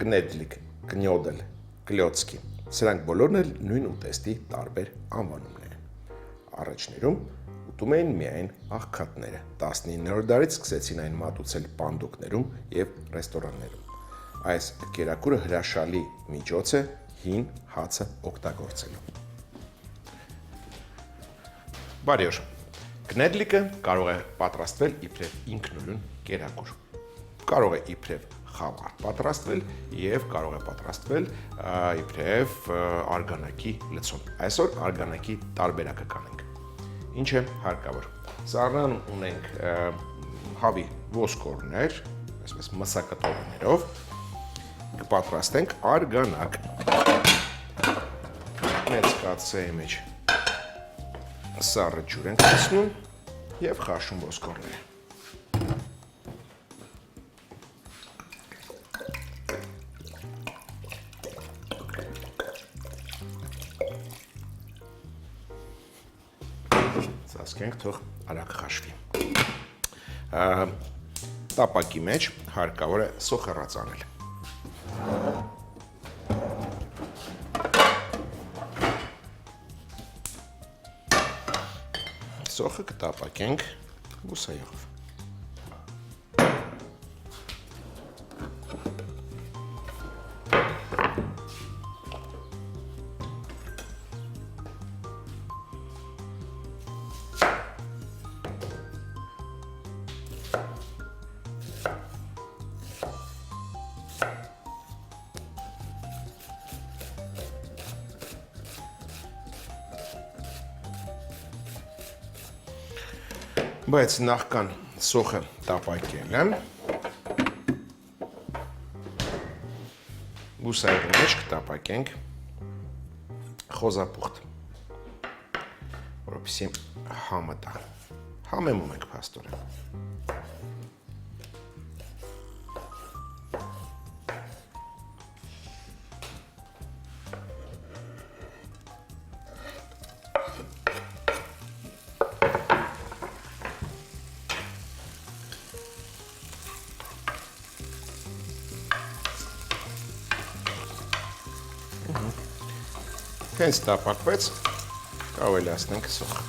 կնեդլիկ, կնյոդել, կլյոցկի, սրանք բոլորն էլ նույն ուտեստի տարբեր անվանումներ են։ Առաջներում ուտում էին միայն աղքատները, 19-րդ դարից սկսեցին այն մատուցել պանդոկներում եւ ռեստորաններում։ Այս կերակուրը հրաշալի միջոց է հին հացը օգտագործելու։ Բարի օր։ Կնեդլիկը կարող է պատրաստվել իբրև ինքնուրույն կերակուր։ Կարող է իբրև խավար պատրաստվել եւ կարող է պատրաստվել իբրև արգանակի լցոն։ Այսօր արգանակի տարբերակը կանենք։ Ինչ է հարկավոր։ Սառնան ունենք հավի ոսկորներ, այսպես մսակտորներով կպատրաստենք արգանակ։ Մեծ կաթսայի մեջ սառը ջուր ենք լցնում եւ խաշում ոսկորները։ Ծածկենք, թող արագ խաշվի։ Տապակի մեջ հարկավոր է սոխեռած անել։ Սոխը կտապակենք բուսայով։ Բայց նախքան սոխը տապակելը բուսայի մեջ կտապակենք խոզապուխտ, որովհետեւ համը տա։ Համեմում ենք փաստորեն։ Հենց տապակվեց, կարելի ասենք սոխը։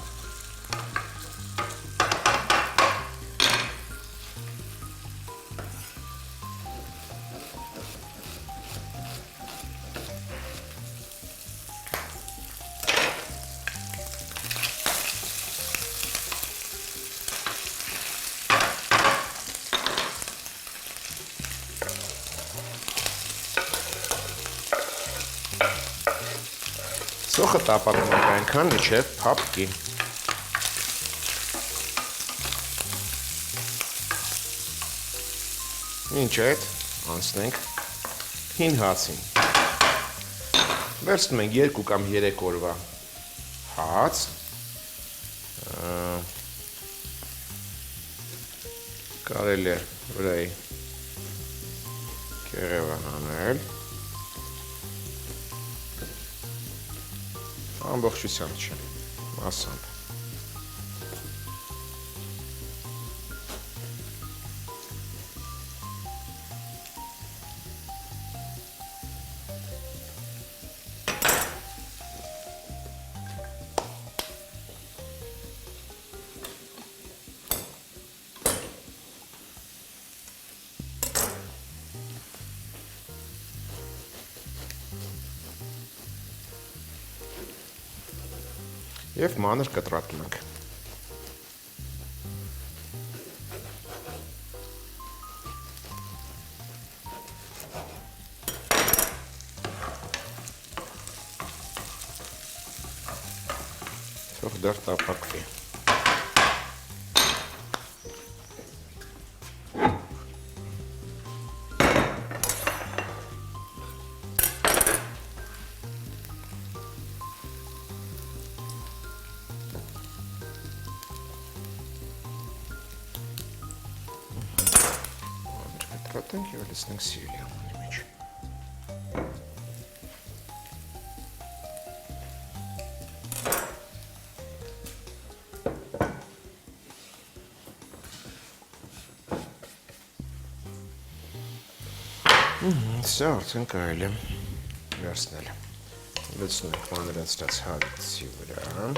Սոխը տապակում ենք այնքան, մինչև փափկի։ Մինչ այդ անցնենք հին հացին։ Վերցնում ենք 2 կամ 3 օրվա հաց։ Կարելի է վրայի կեղևան անել։ Ամբողջությամբ չէ, մասամբ։ Եվ մանր կտրատում ենք։ Թող դեռ տապակվի։ Կտրատենք և լցնենք սիրելի ամանի մեջ։ Սա արդեն կարելի է վերցնել։ Լցնում ենք մանրացրած հացի վրա։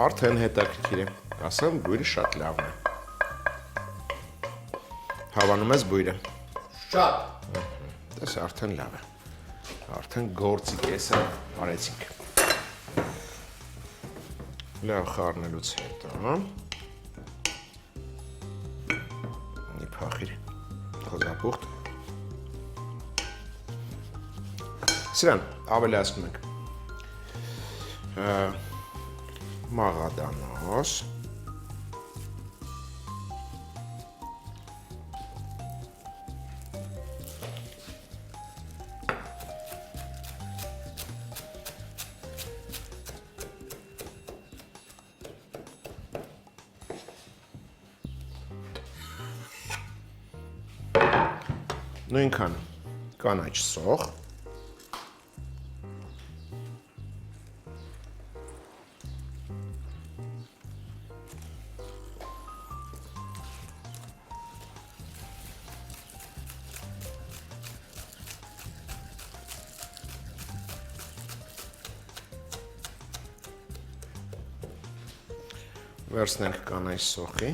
Արդեն հետաքրքիր է, ասեմ բույրը շատ լավն է։ Հավանում ես բույրը։ Շատ։ Դες արդեն լավ է։ Արդեն գործի կեսը արեցինք։ Լավ խառնելուց հետո մի փախիր խոզապուխտ։ Սրան ավելացնում ենք մաղադանոս, նույնքան կանաչ սոխ, վերցնենք կանաչ սոխի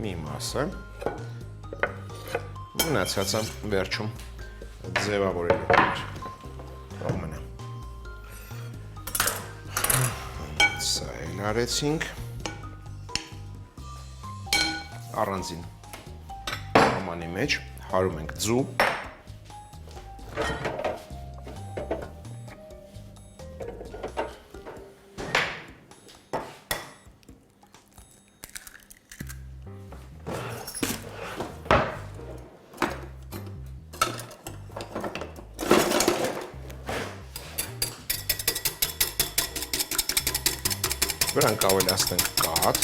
մի մասը, մնացածը վերջում ձևավորելու համար։ Թող մնա։ Սա էլ արեցինք։ Առանձին համանի մեջ հարում ենք ձու։ Վրան կավելացնենք կաթ,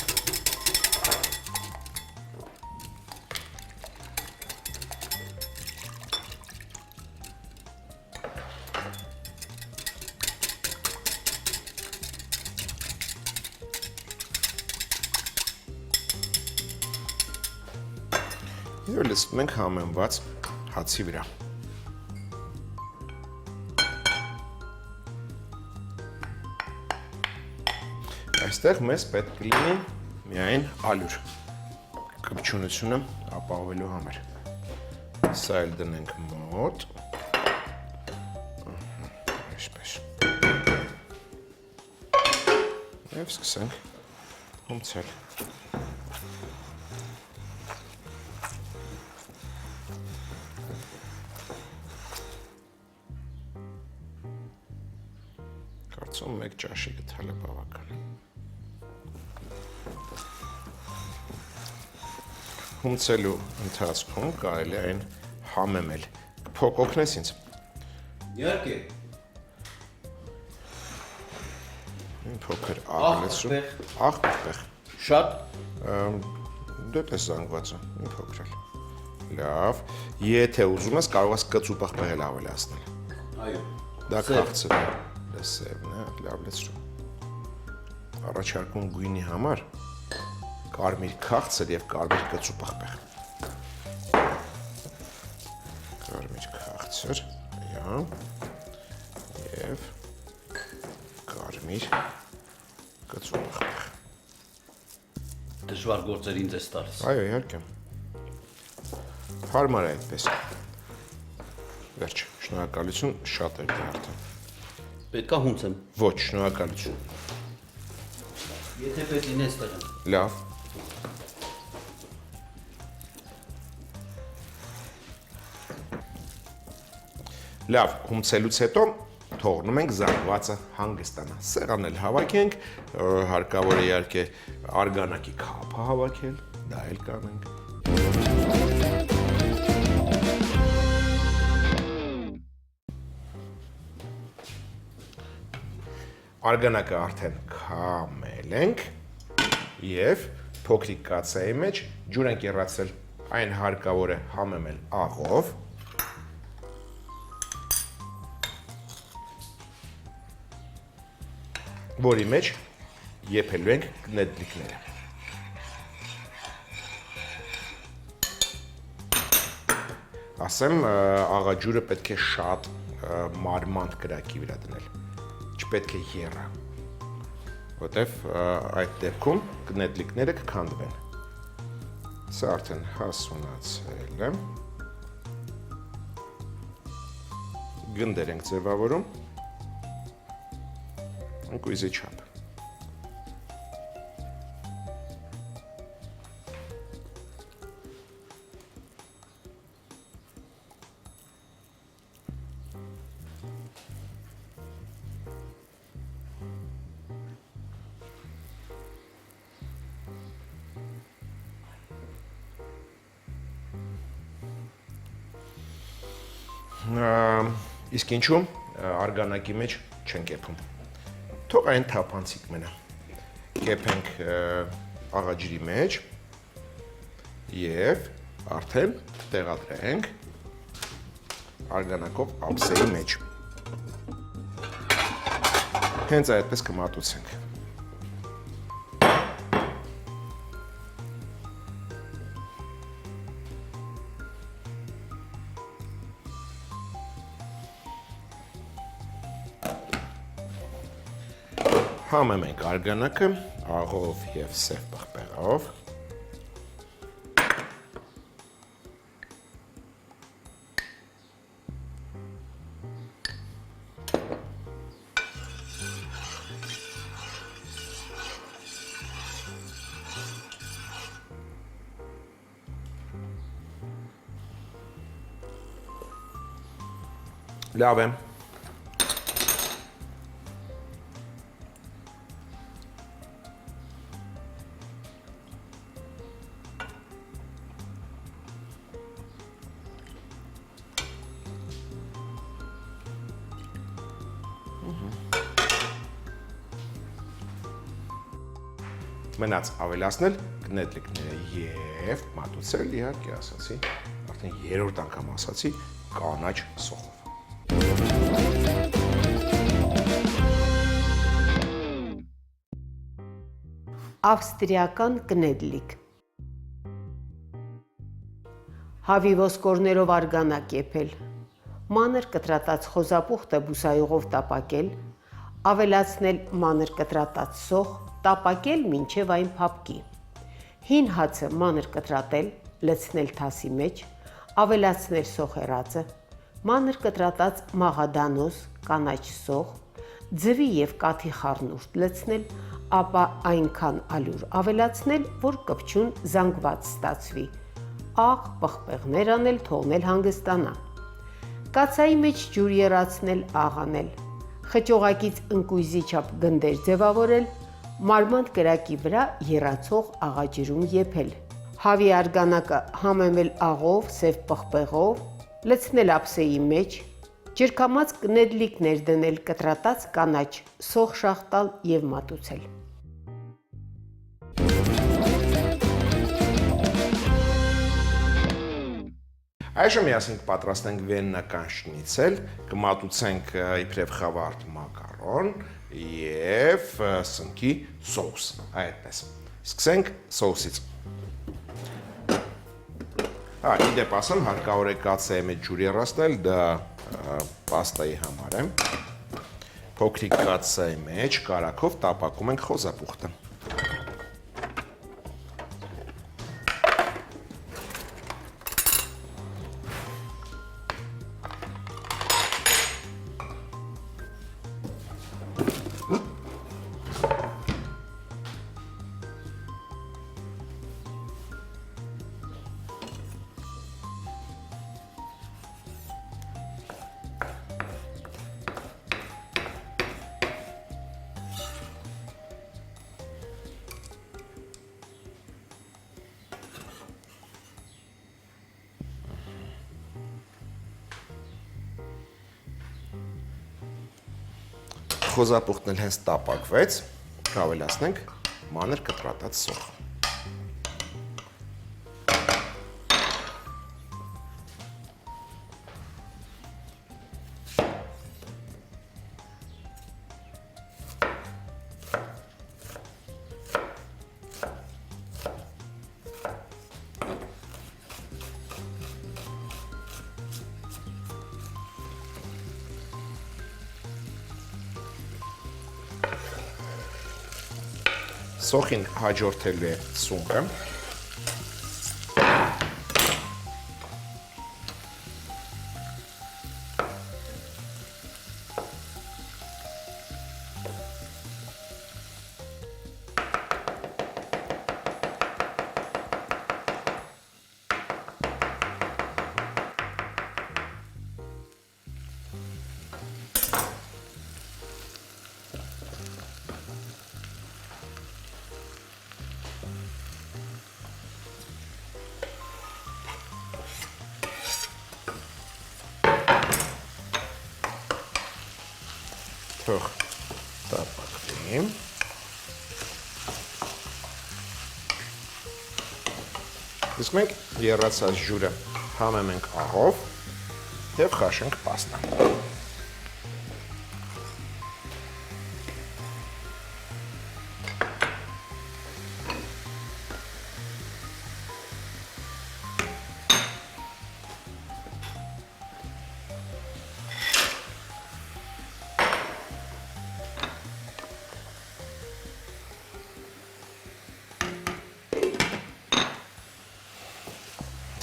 և լցնում ենք համեմված հացի վրա։ Այստեղ մեզ պետք կլինի միայն ալյուր կպչունությունը ապահովելու համար։ Սա էլ դնենք մոտ։ Այսպես։ Եվ սկսենք հումցել։ Կարծում մեկ ճաշի գտալը բավական է։ Հումցելու ընթացքում կարելի է այն համեմել։ Փոք օգնես ինձ։ Իհարկե։ Մի փոքր ավելացրու։ Աղբեղ։ Շատ։ Դե տես զանգվածը, մի փոքր էլ։ Լավ, եթե ուզում ես կարող ես կծու պղպեղ էլ ավելացնել։ Այո։ Դա քաղցր է։ Դա սևն է, լավ լցրու։ Առաջարկում գույնի համար կարմիր քաղցր և կարմիր կծու պղպեղ։ Կարմիր քաղցր, և կարմիր կծու պղպեղ։ Դժվար գործեր ինձ ես տալիս։ Այո, իհարկե։ Հարմար է այդպես։ Վերջ, շնորհակալություն, շատ էր դա արդեն։ Պետք է հունցեմ։ Ոչ, շնորհակալություն։ Եթե պետք լինես տեղում։ Լավ։ Լավ, հումցելուց հետո թողնում ենք զանգվածը հանգստանա։ Սեղանն էլ հավաքենք, հարկավոր է իհարկե արգանակի քափը հավաքել, դա էլ կանենք։ Արգանակը արդեն քամել ենք և փոքրիկ կացայի մեջ ջուր ենք եռացրել, այն հարկավոր է համեմել աղով, որի մեջ եփելու ենք նեդլիկները։ ասեմ, աղաջուրը պետք է շատ մարմանդ կրակի վրա դնել, չպետք է եռա, որտեվ այդ դեպքում կնեդլիկները կքանդվեն։ Սա արդեն հասունացել է։ Գնդեր ենք ձևավորում, ընկույզի չափ։ Իսկ ինչու արգանակի մեջ չեն կեփում։ Թող այն թափանցիկ մնա։ Կեփենք աղաջրի մեջ եւ արդեն տեղադրենք արգանակով ափսեի մեջ։ Հենց այդպես կմատուցենք։ Համեմ ենք արգանակը աղով և սև պղպեղով։ Լավ է։ Մնաց ավելացնել գնետլիկները և մատուցել, իհարկե ասացի, արդեն երրորդ անգամ ասացի, կանաչ սոխով։ Ավստրիական կնեդլիկ։ Հավի ոսկորներով արգանակ եփել, մանր կտրատած խոզապուխտը բուսայողով տապակել, ավելացնել մանր կտրատած սոխ, տապակել մինչև այն փափկի։ Հին հացը մանր կտրատել, լցնել թասի մեջ, ավելացնել սոխերածը, մանր կտրատած մաղադանոս, կանաչ սոխ, ձվի և կաթի խառնուրդ լցնել, ապա այնքան ալյուր ավելացնել, որ կպչուն զանգված ստացվի, աղ պղպեղներ անել, թողնել հանգստանա։ Կացայի մեջ ջուր եռացնել, աղ անել, խճողակից ընկույզի չափ գնդեր ձևավորել, մարմանդ կրակի վրա եռացող աղաջրում եփել։ Հավի արգանակը համեմել աղով, սև պղպեղով, լցնել ափսեի մեջ, ջրքամած կնեդլիկներ դնել, կտրատած կանաչ սոխ շաղտալ և մատուցել։ Այժմ միասին կպատրաստենք վեննական շնիցել, կմատուցենք իբրև խավարդ մակարոն և սնկի սոուս, այդպես։ Սկսենք սոուսից։ Իդեպ ասեմ, հարկավոր է կացայի մեջ ջուր եռացնել, դա պաստայի համար է։ Փոքրիկ կացայի մեջ կարագով տապակում ենք խոզապուխտը։ Խոզապուխտն էլ հենց տապակվեց, ավելացնենք մանր կտրատած սոխ։ Սոխին հաջորդելու է սունկը։ Թող տապակվի։ Իսկ մենք եռացած ջուրը համեմ ենք աղով և խաշենք պաստան։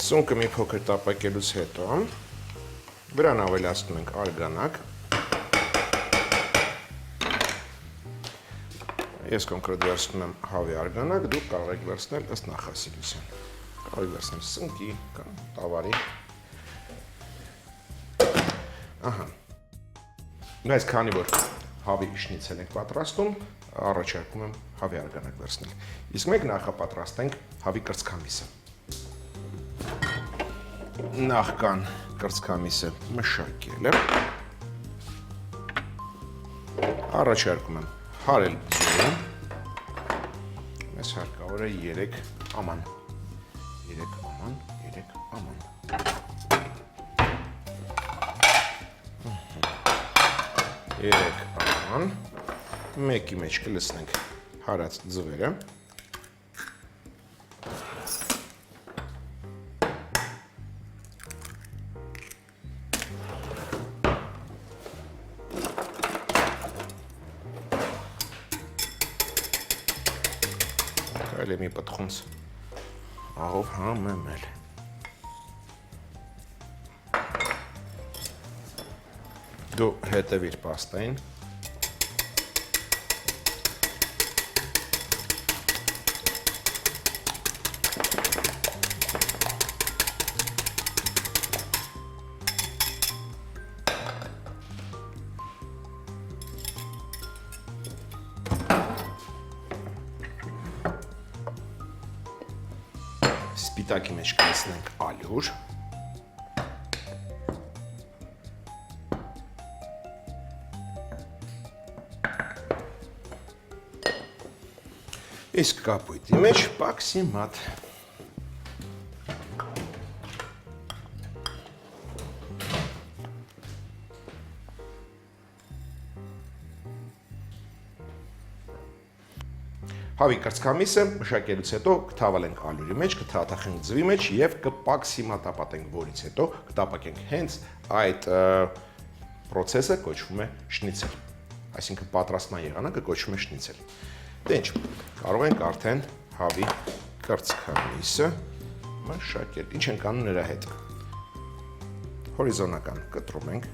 Սունկը մի փոքր տապակելուց հետո վրան ավելացնում ենք արգանակ։ Ես կոնկրետ վերցնում եմ հավի արգանակ, դուք կարող եք վերցնել ըստ նախասիրության։ Կարող եք վերցնել սնկի կամ տավարի։ Ահա։ Բայց քանի որ հավի շնիցել ենք պատրաստում, առաջարկում եմ հավի արգանակ վերցնել։ Իսկ մենք նախապատրաստենք հավի կրծքամիսը։ Նախքան կրծքամիսը մշակել եմ, առաջարկում եմ հարել ձյուն, մեզ հարկավոր է 3 աման, 3 աման, 3 աման, 3 աման, մեկի մեջ կլցնենք հարած ձվերը, մի պտխունց աղով համեմել։ Դու հետևիր պաստային։ Սպիտակի մեջ կլցնենք ալյուր։ Իսկ կապույտի մեջ պաքսիմատ։ Հավի կրծքամիսը մշակելուց հետո կթավալենք ալյուրի մեջ, կթաթախենք ձվի մեջ և կպաքսիմատապատենք, որից հետո կտապակենք հենց այդ պրոցեսը կոչվում է շնիցել, այսինքն պատրաստման եղանակը կոչվում է շնիցել։ Դե ինչ, կարող ենք արդեն հավի կրծքամիսը մշակել, ինչ ենք անում նրա հետ։ Հորիզոնական կտրում ենք,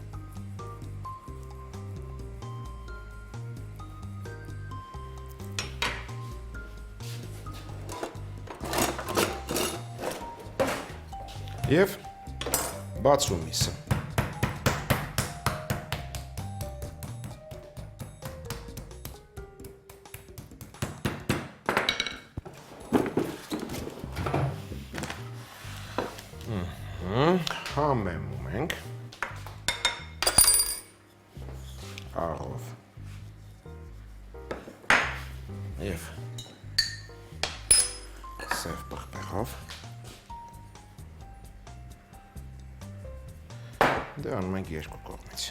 և բացում միսը։ Համեմում ենք աղով և սև պղպեղով։ Դե անում ենք երկու կողմից։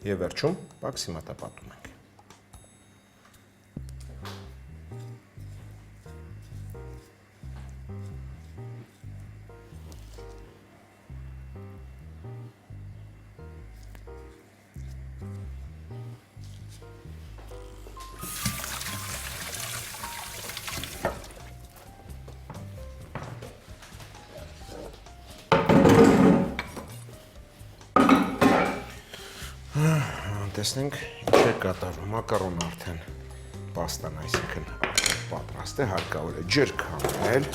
Եվ վերջում պաքսիմատա պատում ենք։ Տեսնենք ինչ է կատարվում, մակարոնը արդեն պաստան, այսինքն արդեն պատրաստ է, հարկավոր է ջրք հանել։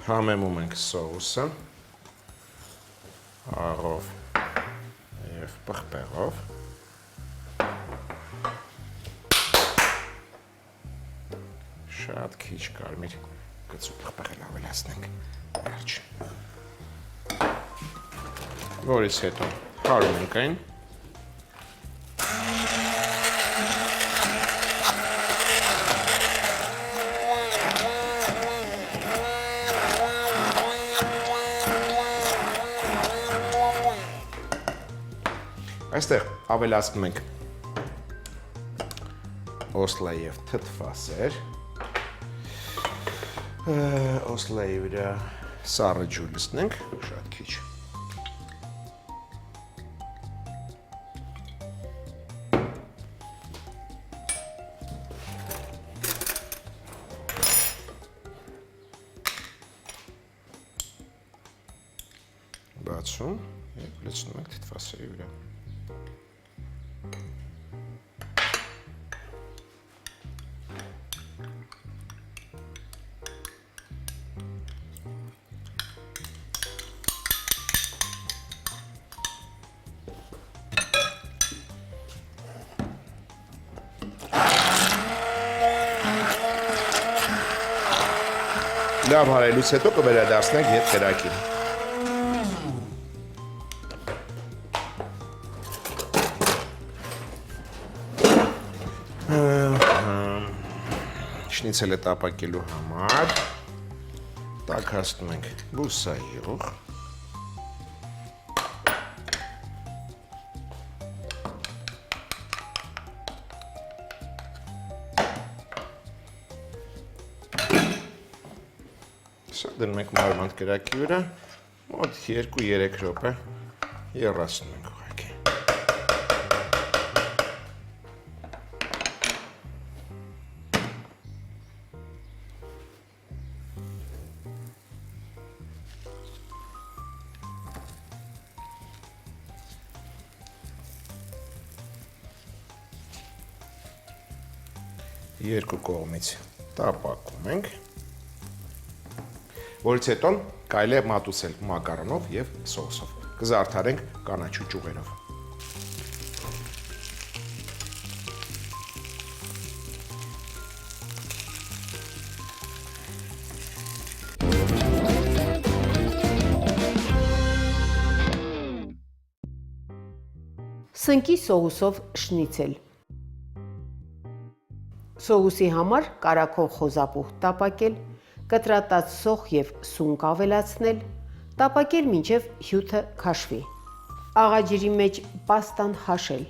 Համեմում ենք սոուսը աղով և պղպեղով։ Շատ քիչ կարմիր գծու պղպեղել ավելացնենք վերջ։ Որից հետո հարում ենք այն։ Այստեղ ավելացնում ենք օսլա և թթվասեր, օսլայի վրա սառը ջուր լցնենք, շատ քիչ։ Բացում և լցնում ենք թթվասերի վրա։ Լավ հարելուց հետո կվերադարձնենք ետքերակին։ Շնիցելը տապակելու համար տաքացնում ենք բուսայուղ։ Սա դնում ենք մարմանդ կրակի վրա, մոտ 2-3 րոպե եռացնում ենք ուղղակի։ Երկու կողմից տապակում ենք, որից հետո կարելի է մատուցել մակարոնով և սոուսով։ Կզարդարենք կանաչու ճյուղերով։ Սնկի սոուսով շնիցել։ Սոուսի համար կարագով խոզապուխ տապակել, կտրատած սոխ և սունկ ավելացնել, տապակել մինչև հյութը քաշվի։ Աղաջրի մեջ պաստան հաշել,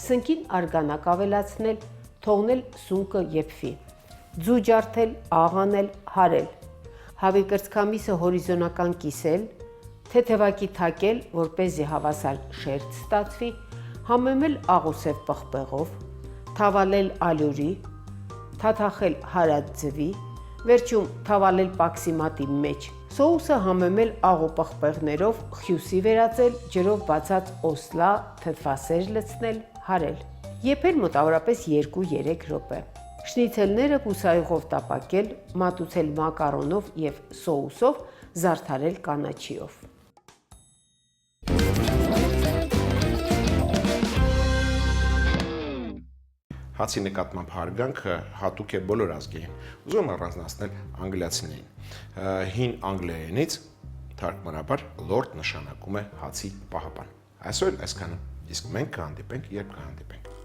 սնկին արգանակ ավելացնել, թողնել սունկը եփվի, ձու ջարդել, աղ անել, հարել, հավի կրծքամիսը հորիզոնական կիսել, թեթևակի թակել, որպեսզի հավասար շերտ ստացվի, համեմել աղուսև պղպեղով, թավալել ալյուրի, թաթախել հարած ձվի, վերջում թավալել պաքսիմատի մեջ, սոուսը համեմել աղ ու պղպեղներով, խյուսի վերածել, ջրով բացած օսլա, թթվասեր լցնել, հարել։ Եփել մոտավորապես 2-3 րոպե։ Շնիցելները բուսայուղով տապակել, մատուցել մակարոնով և սոուսով, զարդարել կանաչիով։ Հացի նկատմամբ հարգանքը հատուկ է բոլոր ազգերին։ Ուզում եմ առանձնացնել անգլիացիներին։ Հին անգլերենից թարգմանաբար լորդ նշանակում է հացի պահապան։ Այսօր այսքանը։ Իսկ մենք կհանդիպենք, երբ կհանդիպենք։